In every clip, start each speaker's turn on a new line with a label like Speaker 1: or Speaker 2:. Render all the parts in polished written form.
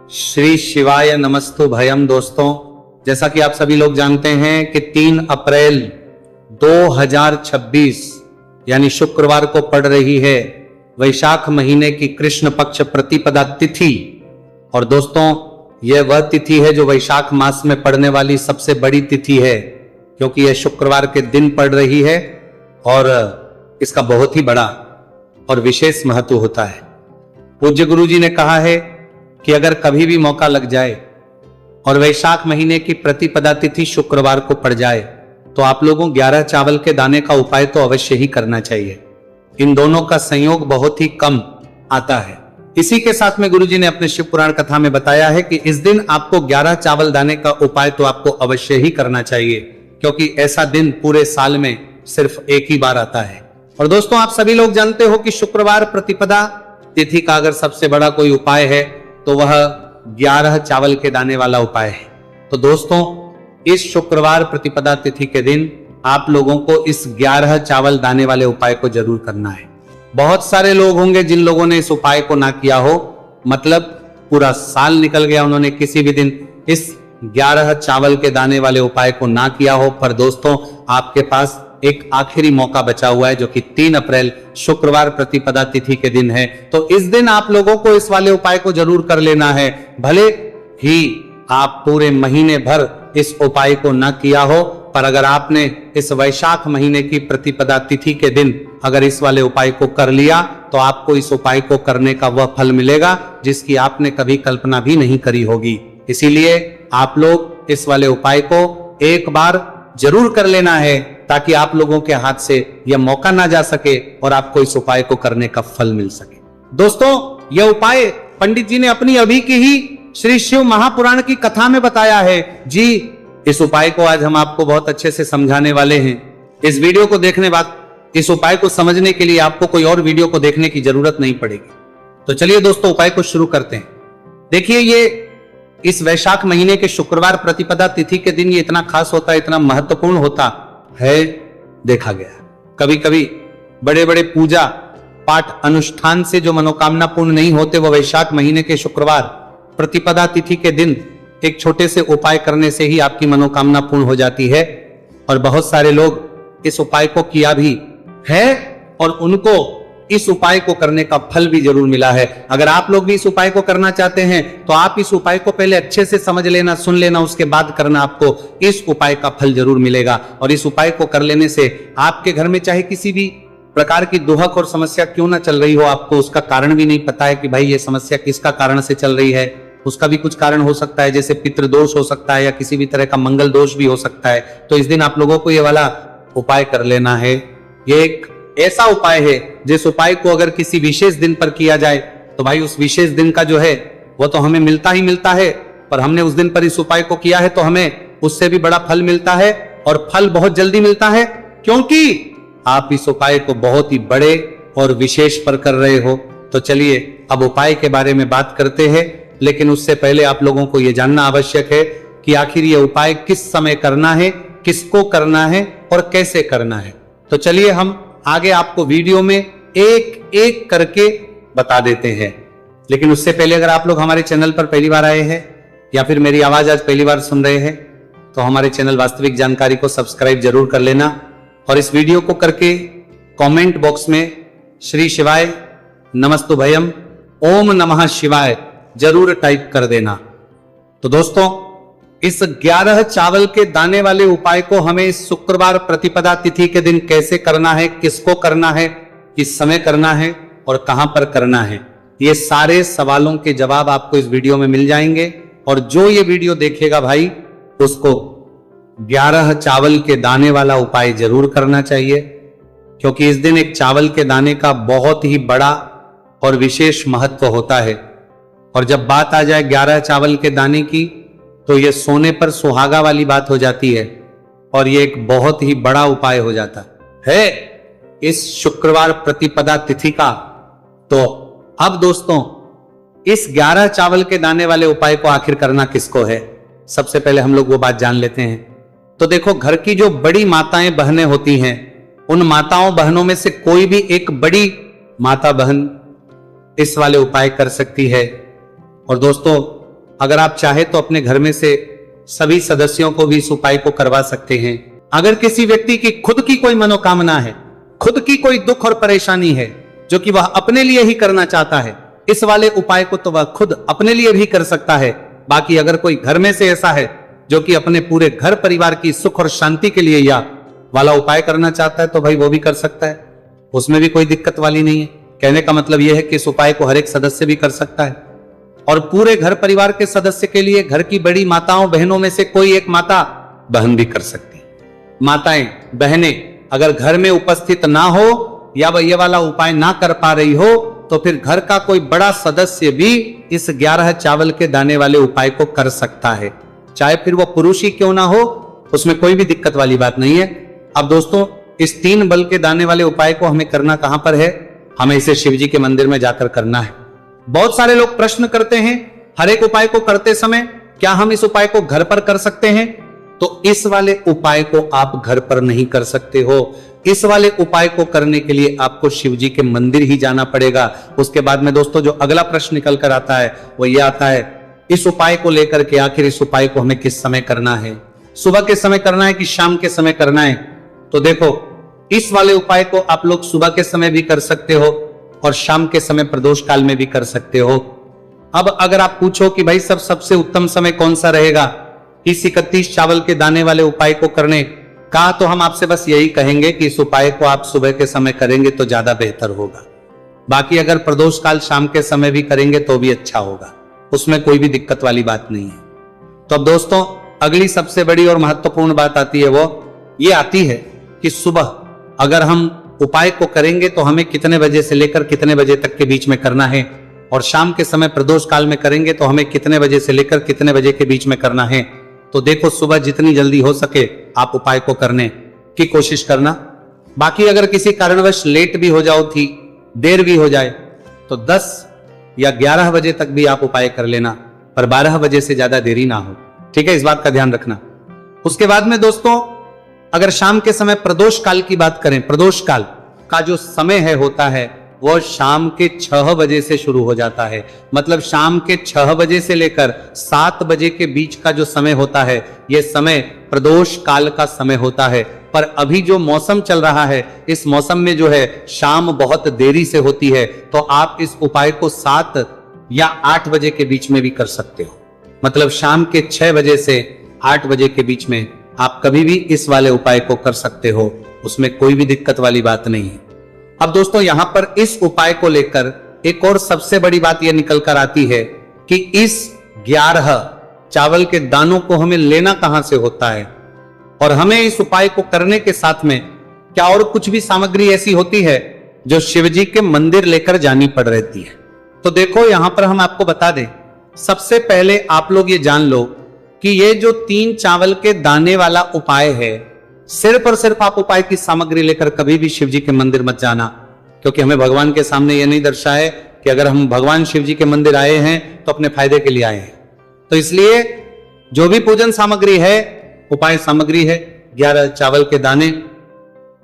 Speaker 1: श्री शिवाय नमस्तु भयम। दोस्तों, जैसा कि आप सभी लोग जानते हैं कि 3 अप्रैल 2026 यानी शुक्रवार को पड़ रही है वैशाख महीने की कृष्ण पक्ष प्रतिपदा तिथि। और दोस्तों, यह वह तिथि है जो वैशाख मास में पड़ने वाली सबसे बड़ी तिथि है, क्योंकि यह शुक्रवार के दिन पड़ रही है और इसका बहुत ही बड़ा और विशेष महत्व होता है। पूज्य गुरु जी ने कहा है कि अगर कभी भी मौका लग जाए और वैशाख महीने की प्रतिपदा तिथि शुक्रवार को पड़ जाए तो आप लोगों 11 चावल के दाने का उपाय तो अवश्य ही करना चाहिए। इन दोनों का संयोग बहुत ही कम आता है। इसी के साथ में गुरुजी ने अपने शिव पुराण कथा में बताया है कि इस दिन आपको 11 चावल दाने का उपाय तो आपको अवश्य ही करना चाहिए, क्योंकि ऐसा दिन पूरे साल में सिर्फ एक ही बार आता है। और दोस्तों, आप सभी लोग जानते हो कि शुक्रवार प्रतिपदा तिथि का अगर सबसे बड़ा कोई उपाय है तो वह 11 चावल के दाने वाला उपाय है। तो दोस्तों, इस शुक्रवार प्रतिपदा तिथि के दिन आप लोगों को इस 11 चावल दाने वाले उपाय को जरूर करना है। बहुत सारे लोग होंगे जिन लोगों ने इस उपाय को ना किया हो, मतलब पूरा साल निकल गया, उन्होंने किसी भी दिन इस 11 चावल के दाने वाले उपाय को ना किया हो। पर दोस्तों, आपके पास एक आखिरी मौका बचा हुआ है, जो कि 3 अप्रैल शुक्रवार प्रतिपदा तिथि के दिन है। तो इस दिन आप लोगों को इस वाले उपाय को जरूर कर लेना है। भले ही आप पूरे महीने भर इस उपाय को ना किया हो, पर अगर आपने इस वैशाख महीने की प्रतिपदा तिथि के दिन अगर इस वाले उपाय को कर लिया तो आपको इस उपाय को करने का वह फल मिलेगा जिसकी आपने कभी कल्पना भी नहीं करी होगी। इसीलिए आप लोग इस वाले उपाय को एक बार जरूर कर लेना है, ताकि आप लोगों के हाथ से यह मौका ना जा सके और आपको इस उपाय को करने का फल मिल सके। दोस्तों, यह उपाय पंडित जी ने अपनी अभी की ही श्री शिव महापुराण की कथा में बताया है जी। इस उपाय को आज हम आपको बहुत अच्छे से समझाने वाले हैं। इस वीडियो को देखने बाद इस उपाय को समझने के लिए आपको कोई और वीडियो को देखने की जरूरत नहीं पड़ेगी। तो चलिए दोस्तों, उपाय को शुरू करते हैं। देखिए, ये इस वैशाख महीने के शुक्रवार प्रतिपदा तिथि के दिन ये इतना खास होता है, इतना महत्वपूर्ण होता है, देखा गया। कभी कभी बड़े बड़े पूजा पाठ अनुष्ठान से जो मनोकामना पूर्ण नहीं होते, वो वैशाख महीने के शुक्रवार प्रतिपदा तिथि के दिन एक छोटे से उपाय करने से ही आपकी मनोकामना पूर्ण हो जाती है। और बहुत सारे लोग इस उपाय को किया भी है और उनको इस उपाय को करने का फल भी जरूर मिला है। अगर आप लोग भी इस उपाय को करना चाहते हैं तो आप इस उपाय को पहले अच्छे से समझ लेना, सुन लेना, उसके बाद करना, आपको इस उपाय का फल जरूर मिलेगा। और इस उपाय को कर लेने से आपके घर में चाहे किसी भी प्रकार की दुहक और समस्या क्यों ना चल रही हो, आपको उसका कारण भी नहीं पता है कि भाई ये समस्या किसका कारण से चल रही है, उसका भी कुछ कारण हो सकता है, जैसे पितृदोष हो सकता है या किसी भी तरह का मंगल दोष भी हो सकता है। तो इस दिन आप लोगों को ये वाला उपाय कर लेना है। ये एक ऐसा उपाय है जिस उपाय को अगर किसी विशेष दिन पर किया जाए तो भाई उस विशेष दिन का जो है वो तो हमें मिलता ही मिलता है, पर हमने उस दिन पर इस उपाय को किया है तो हमें उससे भी बड़ा फल मिलता है, और फल बहुत जल्दी मिलता है, क्योंकि आप इस उपाय को बहुत ही बड़े और विशेष पर कर रहे हो। तो चलिए अब उपाय के बारे में बात करते हैं, लेकिन उससे पहले आप लोगों को यह जानना आवश्यक है कि आखिर यह उपाय किस समय करना है, किसको करना है और कैसे करना है। तो चलिए हम आगे आपको वीडियो में एक एक करके बता देते हैं। लेकिन उससे पहले अगर आप लोग हमारे चैनल पर पहली बार आए हैं या फिर मेरी आवाज आज पहली बार सुन रहे हैं तो हमारे चैनल वास्तविक जानकारी को सब्सक्राइब जरूर कर लेना, और इस वीडियो को करके कमेंट बॉक्स में श्री शिवाय नमस्तु भयम ओम नमः शिवाय जरूर टाइप कर देना। तो दोस्तों, इस 11 चावल के दाने वाले उपाय को हमें इस शुक्रवार प्रतिपदा तिथि के दिन कैसे करना है, किसको करना है, किस समय करना है और कहां पर करना है, ये सारे सवालों के जवाब आपको इस वीडियो में मिल जाएंगे। और जो ये वीडियो देखेगा भाई, उसको 11 चावल के दाने वाला उपाय जरूर करना चाहिए, क्योंकि इस दिन एक चावल के दाने का बहुत ही बड़ा और विशेष महत्व होता है। और जब बात आ जाए 11 चावल के दाने की तो यह सोने पर सुहागा वाली बात हो जाती है, और यह एक बहुत ही बड़ा उपाय हो जाता है इस शुक्रवार प्रतिपदा तिथि का। तो अब दोस्तों, इस 11 चावल के दाने वाले उपाय को आखिर करना किसको है, सबसे पहले हम लोग वो बात जान लेते हैं। तो देखो, घर की जो बड़ी माताएं बहनें होती हैं, उन माताओं बहनों में से कोई भी एक बड़ी माता बहन इस वाले उपाय कर सकती है। और दोस्तों, अगर आप चाहे तो अपने घर में से सभी सदस्यों को भी इस उपाय को करवा सकते हैं। अगर किसी व्यक्ति की खुद की कोई मनोकामना है, खुद की कोई दुख और परेशानी है जो कि वह अपने लिए ही करना चाहता है, इस वाले उपाय को तो वह खुद अपने लिए भी कर सकता है। बाकी अगर कोई घर में से ऐसा है जो कि अपने पूरे घर परिवार की सुख और शांति के लिए या वाला उपाय करना चाहता है तो भाई वो भी कर सकता है, उसमें भी कोई दिक्कत वाली नहीं है। कहने का मतलब यह है कि इस उपाय को हर एक सदस्य भी कर सकता है और पूरे घर परिवार के सदस्य के लिए घर की बड़ी माताओं बहनों में से कोई एक माता बहन भी कर सकती है। माताएं बहनें अगर घर में उपस्थित ना हो या वह ये वाला उपाय ना कर पा रही हो तो फिर घर का कोई बड़ा सदस्य भी इस 11 चावल के दाने वाले उपाय को कर सकता है, चाहे फिर वो पुरुष ही क्यों ना हो, उसमें कोई भी दिक्कत वाली बात नहीं है। अब दोस्तों, इस 3 बल के दाने वाले उपाय को हमें करना कहां पर है? हमें इसे शिव जी के मंदिर में जाकर करना है। बहुत सारे लोग प्रश्न करते हैं हर एक उपाय को करते समय, क्या हम इस उपाय को घर पर कर सकते हैं? तो इस वाले उपाय को आप घर पर नहीं कर सकते हो। इस वाले उपाय को करने के लिए आपको शिव जी के मंदिर ही जाना पड़ेगा। उसके बाद में दोस्तों जो अगला प्रश्न निकल कर आता है वो ये आता है, इस उपाय को लेकर के आखिर इस उपाय को हमें किस समय करना है? सुबह के समय करना है कि शाम के समय करना है? तो देखो, इस वाले उपाय को आप लोग सुबह के समय भी कर सकते हो और शाम के समय प्रदोष काल में भी कर सकते हो। अब अगर आप पूछो कि भाई सबसे उत्तम समय कौन सा रहेगा इस 31 चावल के दाने वाले उपाय को करने का, तो हम आपसे बस यही कहेंगे कि इस उपाय को आप सुबह के समय करेंगे तो ज्यादा बेहतर होगा। बाकी अगर प्रदोष काल शाम के समय भी करेंगे तो भी अच्छा होगा, उसमें कोई भी दिक्कत वाली बात नहीं है। तो अब दोस्तों, अगली सबसे बड़ी और महत्वपूर्ण बात आती है, वो ये आती है कि सुबह अगर हम उपाय को करेंगे तो हमें कितने बजे से लेकर कितने बजे तक के बीच में करना है, और शाम के समय प्रदोष काल में करेंगे तो हमें कितने बजे से लेकर कितने बजे के बीच में करना है। तो देखो, सुबह जितनी जल्दी हो सके आप उपाय को करने की कोशिश करना। बाकी अगर किसी कारणवश लेट भी हो जाओ, थी देर भी हो जाए, तो 10 या 11 बजे तक भी आप उपाय कर लेना, पर 12 बजे से ज्यादा देरी ना हो। ठीक है, इस बात का ध्यान रखना। उसके बाद में दोस्तों, अगर शाम के समय प्रदोष काल की बात करें, प्रदोष काल का जो समय है होता है वो शाम के 6 बजे से शुरू हो जाता है। मतलब शाम के 6 बजे से लेकर 7 बजे के बीच का जो समय होता है, यह समय प्रदोष काल का समय होता है। पर अभी जो मौसम चल रहा है, इस मौसम में जो है शाम बहुत देरी से होती है, तो आप इस उपाय को 7 या 8 बजे के बीच में भी कर सकते हो। मतलब शाम के 6 बजे से 8 बजे के बीच में आप कभी भी इस वाले उपाय को कर सकते हो, उसमें कोई भी दिक्कत वाली बात नहीं है। अब दोस्तों, यहां पर इस उपाय को लेकर एक और सबसे बड़ी बात यह निकल कर आती है कि इस 11 चावल के दानों को हमें लेना कहां से होता है, और हमें इस उपाय को करने के साथ में क्या और कुछ भी सामग्री ऐसी होती है जो शिवजी के मंदिर लेकर जानी पड़ रहती है। तो देखो, यहां पर हम आपको बता दें, सबसे पहले आप लोग ये जान लो कि ये जो 3 चावल के दाने वाला उपाय है, सिर्फ और सिर्फ आप उपाय की सामग्री लेकर कभी भी शिव जी के मंदिर मत जाना, क्योंकि हमें भगवान के सामने यह नहीं दर्शाया है कि अगर हम भगवान शिव जी के मंदिर आए हैं तो अपने फायदे के लिए आए हैं। तो इसलिए जो भी पूजन सामग्री है, उपाय सामग्री है 11 चावल के दाने,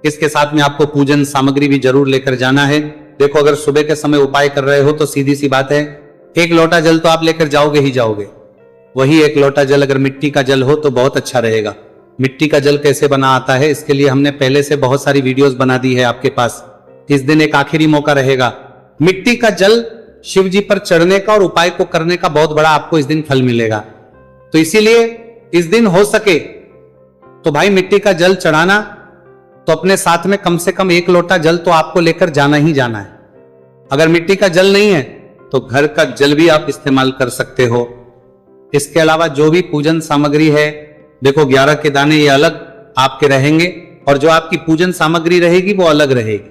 Speaker 1: इसके साथ में आपको पूजन सामग्री भी जरूर लेकर जाना है। देखो, अगर सुबह के समय उपाय कर रहे हो तो सीधी सी बात है, 1 लोटा जल तो आप लेकर जाओगे ही जाओगे। वही 1 लोटा जल अगर मिट्टी का जल हो तो बहुत अच्छा रहेगा। मिट्टी का जल कैसे बना आता है, इसके लिए हमने पहले से बहुत सारी वीडियोस बना दी है आपके पास। इस दिन एक आखिरी मौका रहेगा, मिट्टी का जल शिव जी पर चढ़ने का और उपाय को करने का बहुत बड़ा आपको इस दिन फल मिलेगा। तो इसीलिए इस दिन हो सके तो भाई मिट्टी का जल चढ़ाना, तो अपने साथ में कम से कम 1 लोटा जल तो आपको लेकर जाना ही जाना है। अगर मिट्टी का जल नहीं है तो घर का जल भी आप इस्तेमाल कर सकते हो। इसके अलावा जो भी पूजन सामग्री है, देखो 11 के दाने ये अलग आपके रहेंगे और जो आपकी पूजन सामग्री रहेगी वो अलग रहेगी।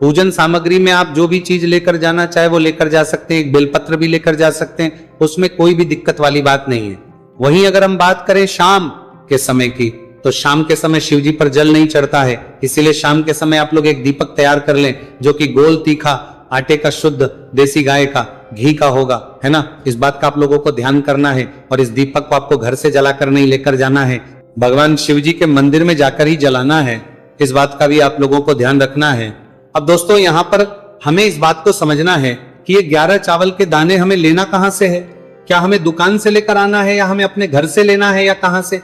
Speaker 1: पूजन सामग्री में आप जो भी चीज लेकर जाना चाहे वो लेकर जा सकते हैं, एक बेलपत्र भी लेकर जा सकते हैं, उसमें कोई भी दिक्कत वाली बात नहीं है। वहीं अगर हम बात करें शाम के समय की, तो शाम के समय शिवजी पर जल नहीं चढ़ता है, इसीलिए शाम के समय आप लोग एक दीपक तैयार कर लें जो कि गोल तीखा आटे का शुद्ध देसी गाय का घी का होगा, है ना। इस बात का आप लोगों को ध्यान करना है और इस दीपक को आपको घर से जलाकर नहीं लेकर जाना है, भगवान शिवजी के मंदिर में जाकर ही जलाना है। इस बात का भी आप लोगों को ध्यान रखना है। अब दोस्तों यहाँ पर हमें इस बात को समझना है कि ये 11 चावल के दाने हमें लेना कहां से है। क्या हमें दुकान से लेकर आना है या हमें अपने घर से लेना है या कहां से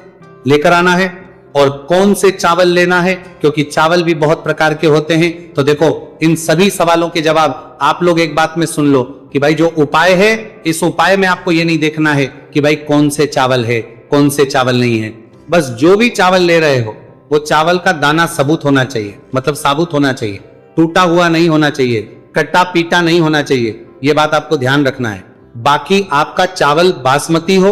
Speaker 1: लेकर आना है, और कौन से चावल लेना है, क्योंकि चावल भी बहुत प्रकार के होते हैं। तो देखो, इन सभी सवालों के जवाब आप लोग एक बात में सुन लो कि भाई जो उपाय है, इस उपाय में आपको ये नहीं देखना है कि भाई कौन से चावल है कौन से चावल नहीं है। बस जो भी चावल ले रहे हो वो चावल का दाना सबूत होना चाहिए, मतलब साबुत होना चाहिए, टूटा हुआ नहीं होना चाहिए, कट्टा पीटा नहीं होना चाहिए। ये बात आपको ध्यान रखना है। बाकी आपका चावल बासमती हो